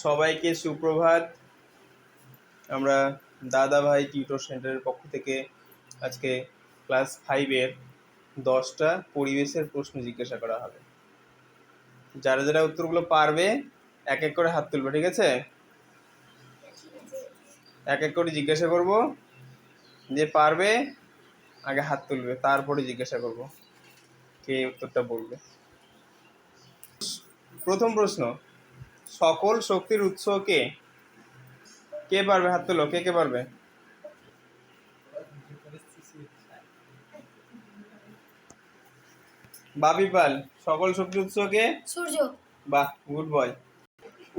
সবাইকে সুপ্রভাত। আমরা দাদা ভাই টিউটর সেন্টারের পক্ষ থেকে আজকে ক্লাস 5-এর 10টা পরিবেশের প্রশ্ন জিজ্ঞাসা করা হবে। যারা যারা উত্তরগুলো পারবে এক এক করে হাত তুলবে, ঠিক আছে? এক এক করে জিজ্ঞাসা করব, যে পারবে আগে হাত তুলবে, তারপরে জিজ্ঞাসা করব কে উত্তরটা বলবে। প্রথম প্রশ্ন, সকল শক্তির উৎস কে? কে পারবে? হাত তুলো, কে কে পারবে? বাপি পাল, সকল শক্তির উৎস কে? সূর্য। বাহ, গুড বয়।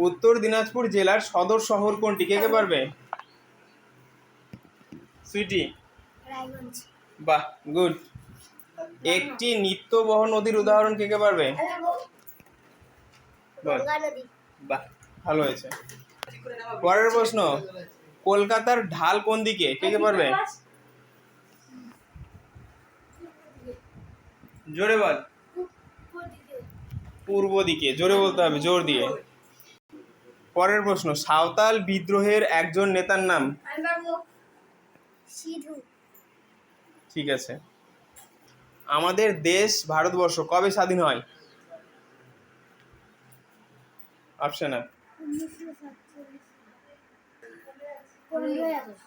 উত্তর দিনাজপুর জেলার সদর শহর কোনটি? কে কে পারবে? সুইটি, রায়গঞ্জ। বাহ, গুড। একটি নিত্যবহ নদীর উদাহরণ কে কে পারবে? বল। গঙ্গা নদী। বাহ, ভালো হয়েছে। পরের প্রশ্ন, কলকাতার ঢাল কোন দিকে? কে কে পারবে? জোরে বল। পূর্ব দিকে। জোরে বলতে হবে, জোর দিয়ে। পরের প্রশ্ন, সাঁওতাল বিদ্রোহের একজন নেতার নাম? সিধু। ঠিক আছে। আমাদের দেশ ভারতবর্ষ কবে স্বাধীন হয়? Option up. 1947।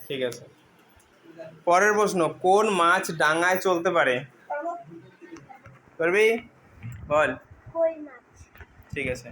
ঠিক আছে। পরের প্রশ্ন, কোন মাছ ডাঙায় চলতে পারে? পারবি? বল। কই মাছ। ঠিক আছে।